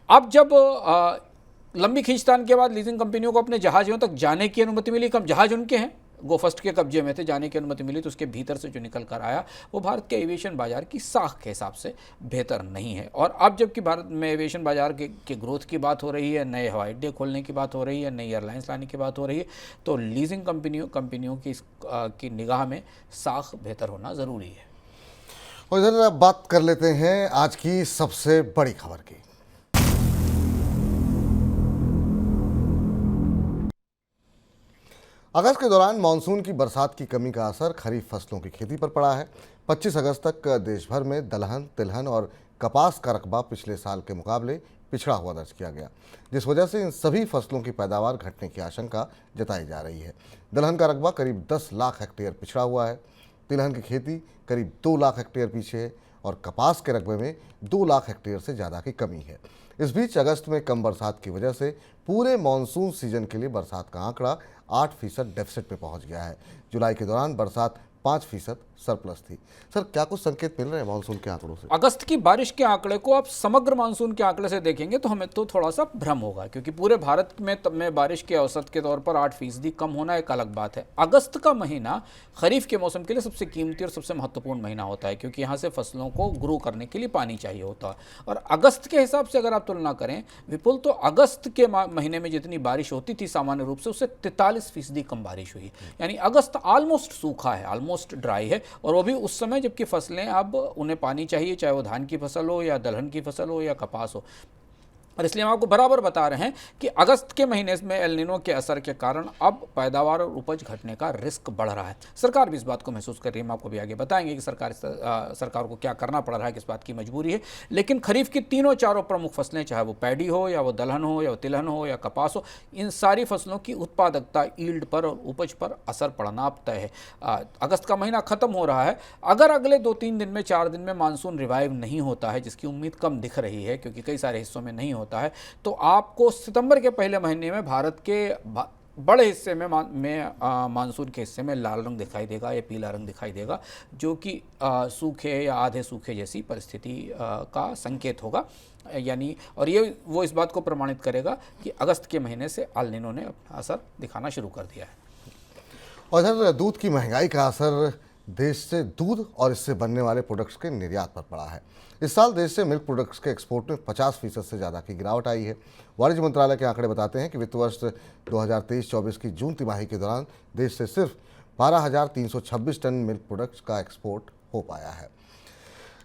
अब जब लंबी खींचतान के बाद लीजिंग कंपनियों को अपने जहाज़ों तक जाने की अनुमति मिली, कब जहाज उनके हैं, गोफस्ट के कब्जे में थे, जाने की अनुमति मिली, तो उसके भीतर से जो निकल कर आया वो भारत के एविएशन बाजार की साख के हिसाब से बेहतर नहीं है। और अब जबकि भारत में एविएशन बाजार के ग्रोथ की बात हो रही है, नए हवाई अड्डे खोलने की बात हो रही है, नई एयरलाइंस लाने की बात हो रही है, तो लीजिंग कंपनियों की निगाह में साख बेहतर होना ज़रूरी है। और इधर अब बात कर लेते हैं आज की सबसे बड़ी खबर की। अगस्त के दौरान मानसून की बरसात की कमी का असर खरीफ फसलों की खेती पर पड़ा है। 25 अगस्त तक देश भर में दलहन, तिलहन और कपास का रकबा पिछले साल के मुकाबले पिछड़ा हुआ दर्ज किया गया, जिस वजह से इन सभी फसलों की पैदावार घटने की आशंका जताई जा रही है। दलहन का रकबा करीब 10 लाख हेक्टेयर पिछड़ा हुआ है, तिलहन की खेती करीब 2 लाख हेक्टेयर पीछे है और कपास के रकबे में 2 लाख हेक्टेयर से ज़्यादा की कमी है। इस बीच अगस्त में कम बरसात की वजह से पूरे मानसून सीजन के लिए बरसात का आंकड़ा 8% डेफिसिट में पहुंच गया है। जुलाई के दौरान बरसात 5% सरप्लस थी। सर, क्या कुछ संकेत मिल रहे हैं मानसून के आंकड़ों से? अगस्त की बारिश के आंकड़े को आप समग्र मानसून के आंकड़े से देखेंगे तो हमें तो थोड़ा सा भ्रम होगा, क्योंकि पूरे भारत में बारिश के औसत के तौर पर 8% कम होना एक अलग बात है। अगस्त का महीना खरीफ के मौसम के लिए सबसे कीमती और सबसे महत्वपूर्ण महीना होता है, क्योंकि यहाँ से फसलों को ग्रो करने के लिए पानी चाहिए होता है। और अगस्त के हिसाब से अगर आप तुलना करें विपुल, तो अगस्त के महीने में जितनी बारिश होती थी सामान्य रूप से उससे 43% कम बारिश हुई। यानी अगस्त ऑलमोस्ट सूखा है, ऑलमोस्ट ड्राई है, और वो भी उस समय जबकि फसलें अब उन्हें पानी चाहिए, चाहे वो धान की फसल हो या दलहन की फसल हो या कपास हो। और इसलिए हम आपको बराबर बता रहे हैं कि अगस्त के महीने में एल नीनो के असर के कारण अब पैदावार और उपज घटने का रिस्क बढ़ रहा है। सरकार भी इस बात को महसूस कर रही है। हम आपको भी आगे बताएंगे कि सरकार को क्या करना पड़ रहा है, किस बात की मजबूरी है। लेकिन खरीफ की तीनों चारों प्रमुख फसलें, चाहे वो पैडी हो या वो दलहन हो या वो तिलहन हो या कपास हो, इन सारी फसलों की उत्पादकता, यील्ड पर और उपज पर असर पड़ना अब तय है। अगस्त का महीना खत्म हो रहा है। अगर अगले 2-3 दिन में, 4 दिन में मानसून रिवाइव नहीं होता है, जिसकी उम्मीद कम दिख रही है क्योंकि कई सारे हिस्सों में नहीं होता है, तो आपको सितंबर के पहले महीने में भारत के बड़े हिस्से में मानसून के हिस्से में लाल रंग दिखाई देगा या पीला रंग दिखाई देगा, जो कि सूखे या आधे सूखे जैसी परिस्थिति का संकेत होगा। यानी और ये वो इस बात को प्रमाणित करेगा कि अगस्त के महीने से एल नीनो ने अपना असर दिखाना शुरू कर दिया है। और इधर दूध की महंगाई का असर देश से दूध और इससे बनने वाले प्रोडक्ट्स के निर्यात पर पड़ा है। इस साल देश से मिल्क प्रोडक्ट्स के एक्सपोर्ट में 50% से ज़्यादा की गिरावट आई है। वाणिज्य मंत्रालय के आंकड़े बताते हैं कि वित्त वर्ष 2023-24 की जून तिमाही के दौरान देश से सिर्फ 12,326 टन मिल्क प्रोडक्ट्स का एक्सपोर्ट हो पाया है।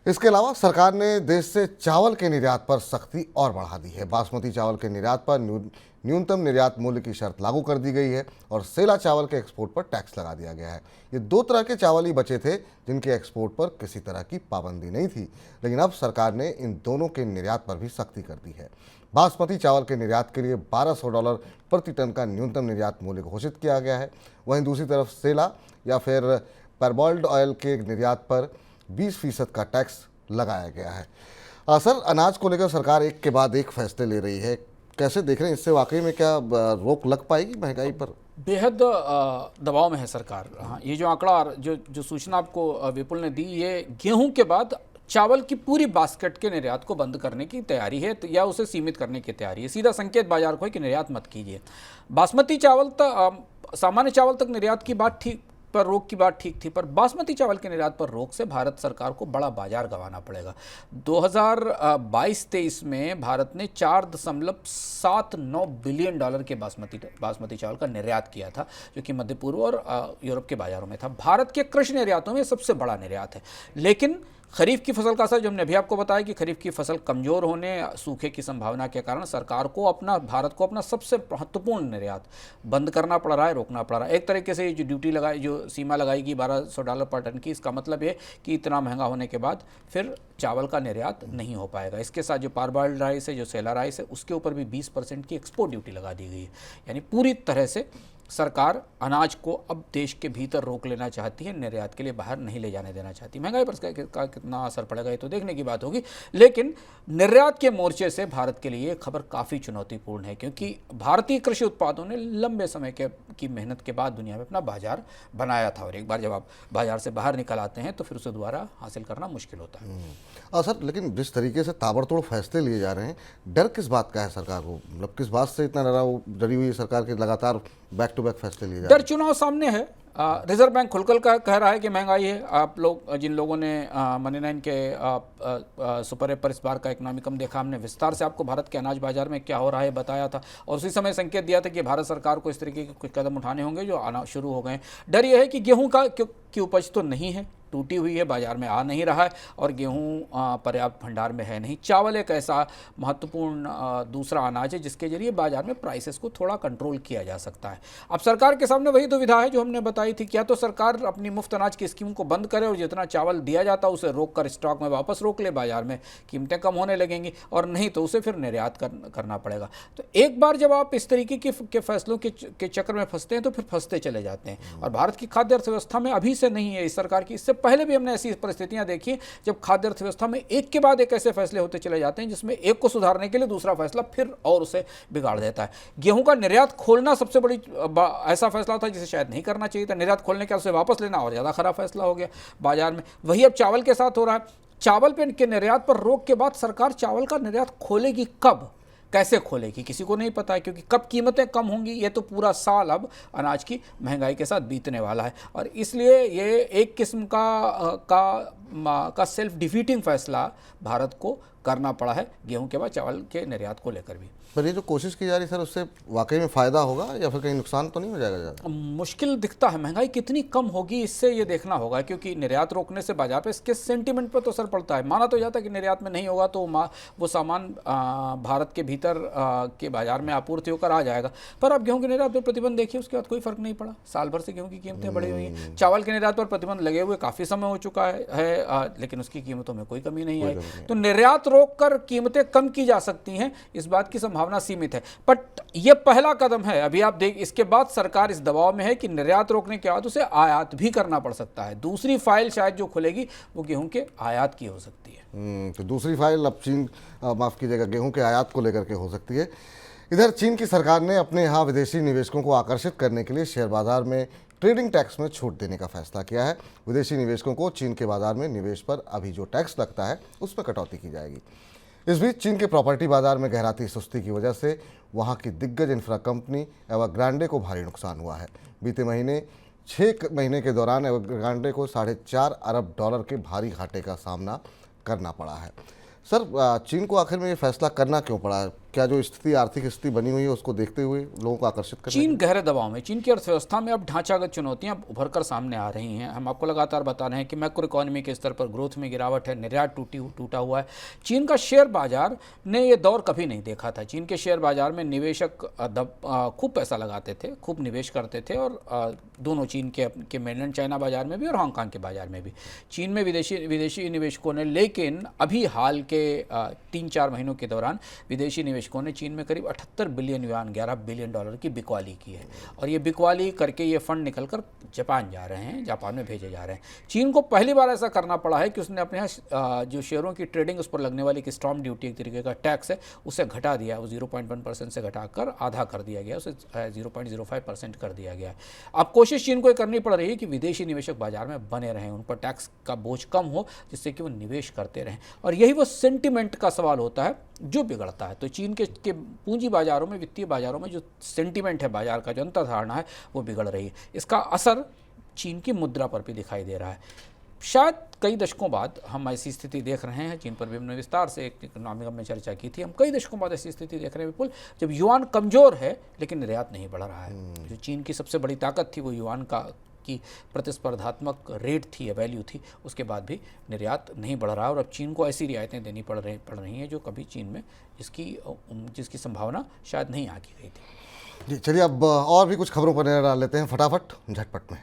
इसके अलावा सरकार ने देश से चावल के निर्यात पर सख्ती और बढ़ा दी है। बासमती चावल के निर्यात पर न्यूनतम निर्यात मूल्य की शर्त लागू कर दी गई है और सेला चावल के एक्सपोर्ट पर टैक्स लगा दिया गया है। ये दो तरह के चावल ही बचे थे जिनके एक्सपोर्ट पर किसी तरह की पाबंदी नहीं थी, लेकिन अब सरकार ने इन दोनों के निर्यात पर भी सख्ती कर दी है। बासमती चावल के निर्यात के लिए $1200 प्रति टन का न्यूनतम निर्यात मूल्य घोषित किया गया है। वहीं दूसरी तरफ सेला या फिर पैरबॉल्ड ऑयल के निर्यात पर 20% का टैक्स लगाया गया है। सर, अनाज को लेकर सरकार एक के बाद एक फैसले ले रही है, कैसे देख रहे हैं? इससे वाकई में क्या रोक लग पाएगी महंगाई पर? बेहद दबाव में है सरकार। हाँ, ये जो आंकड़ा जो सूचना आपको विपुल ने दी, ये गेहूं के बाद चावल की पूरी बास्केट के निर्यात को बंद करने की तैयारी है या उसे सीमित करने की तैयारी है। सीधा संकेत बाजार को है कि निर्यात मत कीजिए। बासमती चावल तक, सामान्य चावल तक निर्यात की बात ठीक, पर रोक की बात ठीक थी, पर बासमती चावल के निर्यात पर रोक से भारत सरकार को बड़ा बाजार गंवाना पड़ेगा। 2022-23 में भारत ने $4.79 बिलियन के बासमती चावल का निर्यात किया था, जो कि मध्य पूर्व और यूरोप के बाजारों में था। भारत के कृषि निर्यातों में सबसे बड़ा निर्यात है। लेकिन खरीफ की फसल का असर, जो हमने अभी आपको बताया कि खरीफ की फसल कमजोर होने, सूखे की संभावना के कारण सरकार को भारत को अपना सबसे महत्वपूर्ण निर्यात बंद करना पड़ रहा है, रोकना पड़ रहा है। एक तरीके से जो ड्यूटी लगाई, जो सीमा लगाएगी $1200 पर टन की, इसका मतलब ये कि इतना महंगा होने के बाद फिर चावल का निर्यात नहीं हो पाएगा। इसके साथ जो पारबॉइल्ड राइस है, जो सेला राइस है, उसके ऊपर भी 20% की एक्सपोर्ट ड्यूटी लगा दी गई है। यानी पूरी तरह से सरकार अनाज को अब देश के भीतर रोक लेना चाहती है, निर्यात के लिए बाहर नहीं ले जाने देना चाहती। महंगाई पर इसका कितना असर पड़ेगा ये तो देखने की बात होगी, लेकिन निर्यात के मोर्चे से भारत के लिए खबर काफ़ी चुनौतीपूर्ण है, क्योंकि भारतीय कृषि उत्पादों ने लंबे समय की मेहनत के बाद दुनिया में अपना बाजार बनाया था, और एक बार जब आप बाजार से बाहर निकल आते हैं तो फिर उसे दोबारा हासिल करना मुश्किल होता है। सर, लेकिन जिस तरीके से ताबड़तोड़ फैसले लिए जा रहे हैं, डर किस बात का है सरकार को? मतलब किस बात से इतना डरी हुई है सरकार के लगातार बैक टू बैक फैसले लिए जा रहे हैं? डर चुनाव सामने है। रिजर्व बैंक खुलकर कह रहा है कि महंगाई है। आप लोग, जिन लोगों ने मनी 9 के सुपर ऐप पर इस बार का इकोनॉमिकम देखा, हमने विस्तार से आपको भारत के अनाज बाजार में क्या हो रहा है बताया था, और उसी समय संकेत दिया था कि भारत सरकार को इस तरीके के कुछ कदम उठाने होंगे जो आना शुरू हो गए। डर यह है कि गेहूं की उपज तो नहीं है, टूटी हुई है, बाजार में आ नहीं रहा है, और गेहूं पर्याप्त भंडार में है नहीं। चावल एक ऐसा महत्वपूर्ण दूसरा अनाज है जिसके जरिए बाजार में प्राइसेस को थोड़ा कंट्रोल किया जा सकता है। अब सरकार के सामने वही दुविधा है जो हमने बताई थी, क्या तो सरकार अपनी मुफ्त अनाज की स्कीम को बंद करे और जितना चावल दिया जाता है उसे रोक कर स्टॉक में वापस रोक ले, बाजार में कीमतें कम होने लगेंगी, और नहीं तो उसे फिर निर्यात करना पड़ेगा। तो एक बार जब आप इस तरीके के फैसलों के चक्कर में फंसते हैं तो फिर फंसते चले जाते हैं। और भारत की खाद्य अर्थव्यवस्था में अभी से नहीं है इस सरकार की, इससे पहले भी हमने ऐसी परिस्थितियां देखी जब खाद्य अर्थव्यवस्था में एक के बाद एक ऐसे फैसले होते चले जाते हैं जिसमें एक को सुधारने के लिए दूसरा फैसला फिर और उसे बिगाड़ देता है। गेहूं का निर्यात खोलना सबसे बड़ी ऐसा फैसला था जिसे शायद नहीं करना चाहिए था। निर्यात खोलने के उसे वापस लेना और ज़्यादा खराब फैसला हो गया बाजार में। वही अब चावल के साथ हो रहा है। चावल के निर्यात पर रोक के बाद सरकार चावल का निर्यात खोलेगी कब, कैसे खोलेगी, किसी को नहीं पता है, क्योंकि कब कीमतें कम होंगी ये तो पूरा साल अब अनाज की महंगाई के साथ बीतने वाला है। और इसलिए ये एक किस्म का सेल्फ डिफीटिंग फैसला भारत को करना पड़ा है गेहूं के बाद चावल के निर्यात को लेकर भी। पर ये जो कोशिश की जा रही है सर, उससे वाकई में फ़ायदा होगा या फिर कहीं नुकसान तो नहीं हो जाएगा ज़्यादा? मुश्किल दिखता है। महंगाई कितनी कम होगी इससे ये देखना होगा, क्योंकि निर्यात रोकने से बाजार पे इसके सेंटीमेंट पर तो असर पड़ता है। माना तो जाता है कि निर्यात में नहीं होगा तो वो सामान भारत के भीतर के बाजार में आपूर्ति होकर आ जाएगा। पर अब गेहूं के निर्यात पर प्रतिबंध देखिए, उसके बाद कोई फर्क नहीं पड़ा। साल भर से गेहूं की कीमतें बढ़ी हुई हैं। चावल के निर्यात पर प्रतिबंध लगे हुए काफ़ी समय हो चुका है, लेकिन उसकी कीमतों में कोई कमी नहीं आई। तो निर्यात रोक कर कीमतें कम की जा सकती हैं, इस बात की संभावना सीमित है। बट ये पहला कदम है। अभी आप देख, इसके बाद सरकार इस दबाव में है कि निर्यात रोकने के बाद उसे आयात भी करना पड़ सकता है। दूसरी फाइल शायद जो खुलेगी वो गेहूं के आयात की हो सकती है। तो दूसरी फाइल अब चीन, माफ़ कीजिएगा, गेहूं के आयात को लेकर के हो सकती है। इधर चीन की सरकार ने अपने यहाँ विदेशी निवेशकों को आकर्षित करने के लिए शेयर बाजार में ट्रेडिंग टैक्स में छूट देने का फैसला किया है। विदेशी निवेशकों को चीन के बाजार में निवेश पर अभी जो टैक्स लगता है उसमें कटौती की जाएगी। इस बीच चीन के प्रॉपर्टी बाजार में गहराती सुस्ती की वजह से वहां की दिग्गज इंफ्रा कंपनी एवरग्रांडे को भारी नुकसान हुआ है। बीते महीने 6 महीने के दौरान एवरग्रांडे को $4.5 अरब के भारी घाटे का सामना करना पड़ा है। सर, चीन को आखिर में ये फैसला करना क्यों पड़ा? क्या जो स्थिति आर्थिक स्थिति बनी हुई है उसको देखते हुए लोगों को आकर्षित करने चीन गहरे दबाव में, चीन की अर्थव्यवस्था में अब ढांचागत चुनौतियां उभर कर सामने आ रही हैं। हम आपको लगातार बता रहे हैं कि मैक्रो इकोनॉमी के स्तर पर ग्रोथ में गिरावट है, निर्यात टूटा हुआ है। चीन का शेयर बाजार ने ये दौर कभी नहीं देखा था। चीन के शेयर बाजार में निवेशक खूब पैसा लगाते थे, खूब निवेश करते थे, और दोनों चीन के मेनलैंड चाइना बाजार में भी और हांगकांग के बाजार में भी चीन में विदेशी निवेशकों ने, लेकिन अभी हाल के 3-4 महीनों के दौरान विदेशी निवेशकों ने चीन में करीब 78 बिलियन युआन, $11 बिलियन की बिकवाली की है। और ये बिकवाली करके ये फंड निकलकर जापान जा रहे हैं, जापान में भेजे जा रहे हैं। चीन को पहली बार ऐसा करना पड़ा है कि उसने अपने यहाँ जो शेयरों की ट्रेडिंग उस पर लगने वाली एक स्टॉम्प ड्यूटी, एक तरीके का टैक्स है, उसे घटा दिया। वो 0.1% से घटाकर आधा कर दिया गया, उसे 0.05% कर दिया गया। अब कोशिश चीन को ये करनी पड़ रही है कि विदेशी निवेशक बाजार में बने रहें, उन पर टैक्स का बोझ कम हो, जिससे कि वो निवेश करते रहें। और यही वो सेंटिमेंट का सवाल होता है जो बिगड़ता है। तो चीन के पूंजी बाजारों में, वित्तीय बाजारों में जो सेंटिमेंट है बाजार का, जो अंतर्धारणा है, वो बिगड़ रही है। इसका असर चीन की मुद्रा पर भी दिखाई दे रहा है। शायद कई दशकों बाद हम ऐसी स्थिति देख रहे हैं, चीन पर भी हमने विस्तार से एक इकोनॉमिक में चर्चा की थी, हम कई दशकों बाद ऐसी स्थिति देख रहे हैं विपुल, जब युआन कमज़ोर है लेकिन निर्यात नहीं बढ़ रहा है। जो चीन की सबसे बड़ी ताकत थी वो युआन की प्रतिस्पर्धात्मक रेट थी या वैल्यू थी, उसके बाद भी निर्यात नहीं बढ़ रहा। और अब चीन को ऐसी रियायतें देनी पड़ रही हैं जो कभी चीन में जिसकी संभावना शायद नहीं आकी गई थी। जी चलिए, अब और भी कुछ खबरों पर नजर डाल लेते हैं फटाफट झटपट में।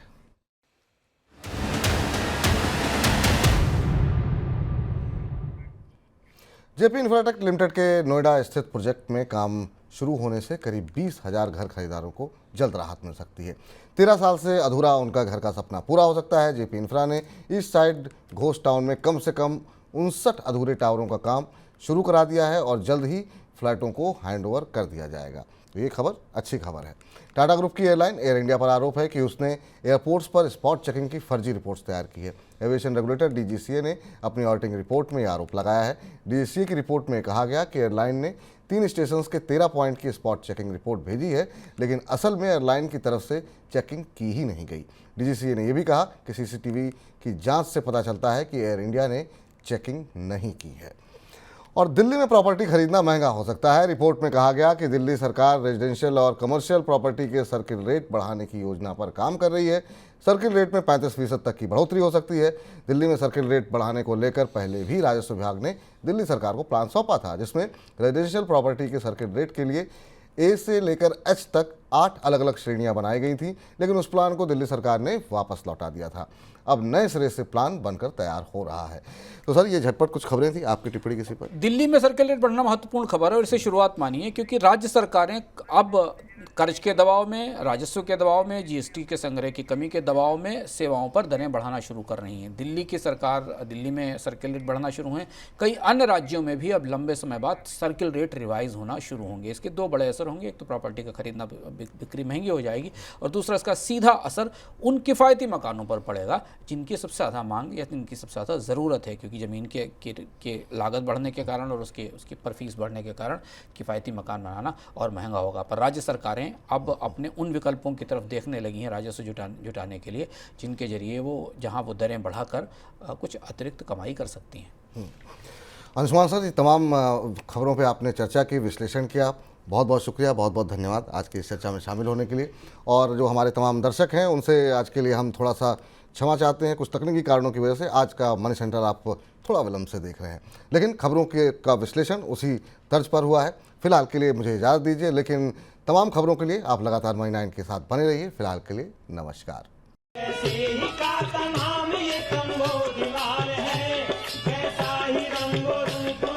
जेपी इंफ्राटेक लिमिटेड के नोएडा स्थित प्रोजेक्ट में काम शुरू होने से करीब 20,000 घर खरीदारों को जल्द राहत मिल सकती है। 13 साल से अधूरा उनका घर का सपना पूरा हो सकता है। जेपी इंफ्रा ने ईस्ट साइड घोस्ट टाउन में कम से कम 59 अधूरे टावरों का काम शुरू करा दिया है और जल्द ही फ्लैटों को हैंडओवर कर दिया जाएगा। तो ये खबर अच्छी खबर है। टाटा ग्रुप की एयरलाइन एयर इंडिया पर आरोप है कि उसने एयरपोर्ट्स पर स्पॉट चेकिंग की फर्जी रिपोर्ट्स तैयार की है। एविएशन रेगुलेटर डीजीसीए ने अपनी ऑडिटिंग रिपोर्ट में ये आरोप लगाया है। डीजीसीए की रिपोर्ट में कहा गया कि एयरलाइन ने 3 स्टेशंस के 13 पॉइंट की स्पॉट चेकिंग रिपोर्ट भेजी है, लेकिन असल में एयरलाइन की तरफ से चेकिंग की ही नहीं गई। डीजीसीए ने यह भी कहा कि सीसीटीवी की जांच से पता चलता है कि एयर इंडिया ने चेकिंग नहीं की है। और दिल्ली में प्रॉपर्टी खरीदना महंगा हो सकता है। रिपोर्ट में कहा गया कि दिल्ली सरकार रेजिडेंशियल और कमर्शियल प्रॉपर्टी के सर्किल रेट बढ़ाने की योजना पर काम कर रही है। सर्किल रेट में 35% तक की बढ़ोतरी हो सकती है। दिल्ली में सर्किल रेट बढ़ाने को लेकर पहले भी राजस्व विभाग ने दिल्ली सरकार को प्लान सौंपा था, जिसमें रेजिडेंशियल प्रॉपर्टी के सर्किल रेट के लिए ए से लेकर एच तक 8 अलग अलग श्रेणियां बनाई गई थी, लेकिन उस प्लान को दिल्ली सरकार ने वापस लौटा दिया था। अब नए सिरे से प्लान बनकर तैयार हो रहा है। तो सर, ये झटपट कुछ खबरें थी, आपकी टिप्पणी किसी पर? दिल्ली में सर्किल रेट बढ़ना महत्वपूर्ण खबर है और इसे शुरुआत मानिए, क्योंकि राज्य सरकारें अब कर्ज के दबाव में, राजस्व के दबाव में, जीएसटी के संग्रह की कमी के दबाव में सेवाओं पर दरें बढ़ाना शुरू कर रही हैं। दिल्ली की सरकार, दिल्ली में सर्किल रेट बढ़ना शुरू हुए, कई अन्य राज्यों में भी अब लंबे समय बाद सर्किल रेट रिवाइज होना शुरू होंगे। इसके 2 बड़े असर होंगे। एक तो प्रॉपर्टी का खरीदना, बिक्री महंगी हो जाएगी, और दूसरा इसका सीधा असर उन किफ़ायती मकानों पर पड़ेगा जिनकी सबसे ज़्यादा मांग या जिनकी सबसे ज़्यादा ज़रूरत है, क्योंकि ज़मीन के लागत बढ़ने के कारण और उसकी पर फीस बढ़ने के कारण किफ़ायती मकान बनाना और महंगा होगा। पर राज्य सरकारें अब अपने उन विकल्पों की तरफ देखने लगी हैं राजस्व जुटाने के लिए, जिनके जरिए वो जहां वो दरें बढ़ाकर कुछ अतिरिक्त कमाई कर सकती हैं। अंशुमान सर, तमाम खबरों पे आपने चर्चा की, विश्लेषण किया, बहुत बहुत शुक्रिया, बहुत बहुत धन्यवाद आज की इस चर्चा में शामिल होने के लिए। और जो हमारे तमाम दर्शक हैं उनसे आज के लिए हम थोड़ा सा क्षमा चाहते हैं, कुछ तकनीकी कारणों की वजह से आज का मनी सेंटर आप थोड़ा विलंब से देख रहे हैं, लेकिन खबरों का विश्लेषण उसी तर्ज पर हुआ है। फिलहाल के लिए मुझे इजाज़त दीजिए, लेकिन तमाम खबरों के लिए आप लगातार मनी 9 के साथ बने रहिए। फिलहाल के लिए नमस्कार। ऐसे ही का तमाम ये कमो दीवार है, कैसा ही रंगो रूप